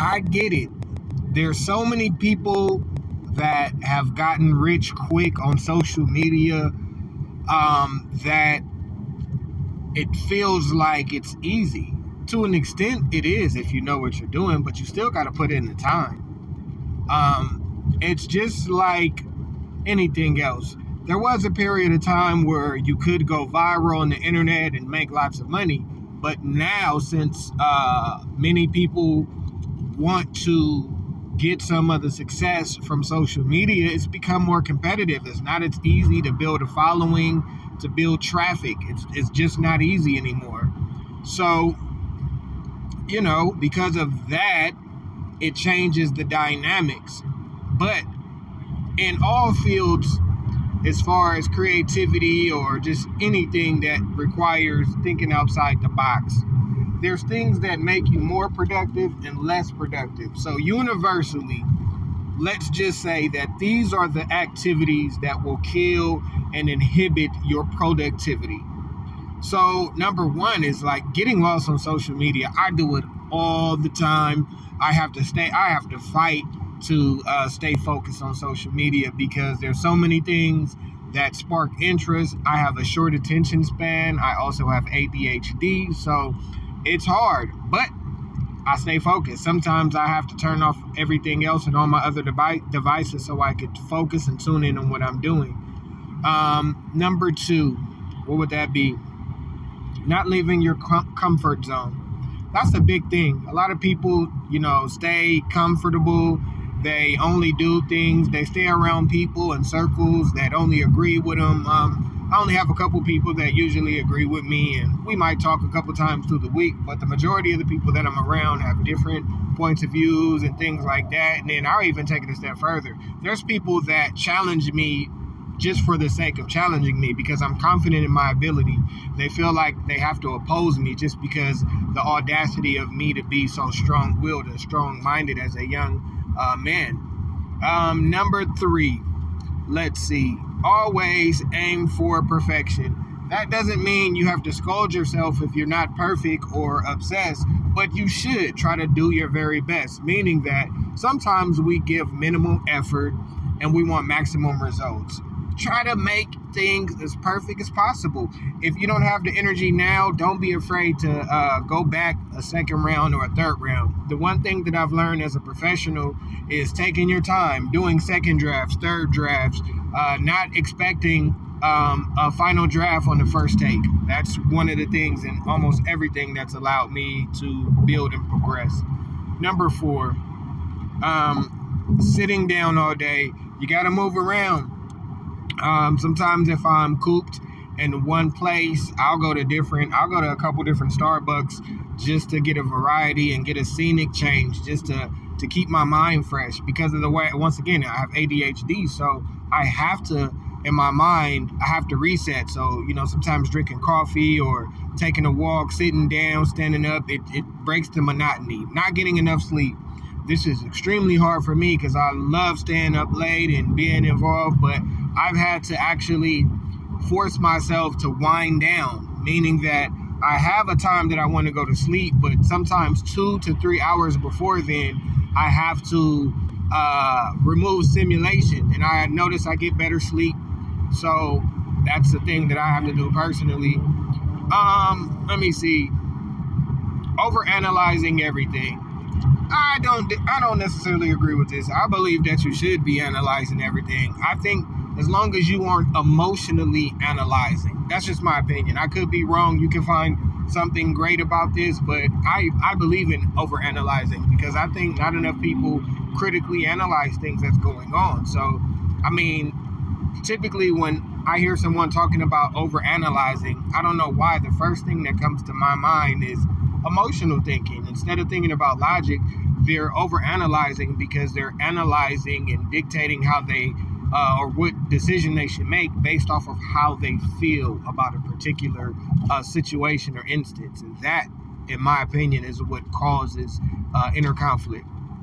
I get it. There's so many people that have gotten rich quick on social media, that it feels like it's easy. To an extent, it is if you know what you're doing, but you still got to put in the time. It's just like anything else. There was a period of time where you could go viral on the internet and make lots of money, but now, since many people want to get some of the success from social media, it's become more competitive. It's not as easy to build a following, to build traffic. It's just not easy anymore. So, because of that, it changes the dynamics. But in all fields, as far as creativity or just anything that requires thinking outside the box, there's things that make you more productive and less productive. So universally, let's just say that these are the activities that will kill and inhibit your productivity. So number one is like getting lost on social media. I do it all the time. I have to fight to stay focused on social media because there's so many things that spark interest. I have a short attention span. I also have ADHD, so it's hard, but I stay focused. Sometimes I have to turn off everything else and all my other devices so I could focus and tune in on what I'm doing. Number two, what would that be? Not leaving your comfort zone. That's a big thing. A lot of people, stay comfortable. They only do things. They stay around people and circles that only agree with them. I only have a couple people that usually agree with me, and we might talk a couple times through the week, but the majority of the people that I'm around have different points of views and things like that. And then I'll even take it a step further. There's people that challenge me just for the sake of challenging me because I'm confident in my ability. They feel like they have to oppose me just because the audacity of me to be so strong-willed and strong-minded as a young man. Number three, let's see. Always aim for perfection. That doesn't mean you have to scold yourself if you're not perfect or obsessed, but you should try to do your very best, meaning that sometimes we give minimal effort and we want maximum results. Try to make things as perfect as possible. If you don't have the energy now, don't be afraid to go back a second round or a third round. The one thing that I've learned as a professional is taking your time, doing second drafts, third drafts, not expecting a final draft on the first take. That's one of the things in almost everything that's allowed me to build and progress. Number four, sitting down all day. You got to move around. Sometimes if I'm cooped in one place, I'll go to a couple different Starbucks just to get a variety and get a scenic change, just to keep my mind fresh because of the way, once again, I have ADHD. So I have to, in my mind, I have to reset. So, sometimes drinking coffee or taking a walk, sitting down, standing up, it breaks the monotony. Not getting enough sleep. This is extremely hard for me because I love staying up late and being involved, but I've had to actually force myself to wind down, meaning that I have a time that I want to go to sleep, but sometimes 2 to 3 hours before then, I have to remove stimulation, and I notice I get better sleep. So that's the thing that I have to do personally. Let me see. Overanalyzing everything. I don't necessarily agree with this. I believe that you should be analyzing everything. I think as long as you aren't emotionally analyzing. That's just my opinion. I could be wrong. You can find something great about this, but I believe in overanalyzing because I think not enough people critically analyze things that's going on. So, typically when I hear someone talking about overanalyzing, I don't know why. The first thing that comes to my mind is emotional thinking. Instead of thinking about logic, they're overanalyzing because they're analyzing and dictating how they or what decision they should make based off of how they feel about a particular situation or instance. And that, in my opinion, is what causes inner conflict.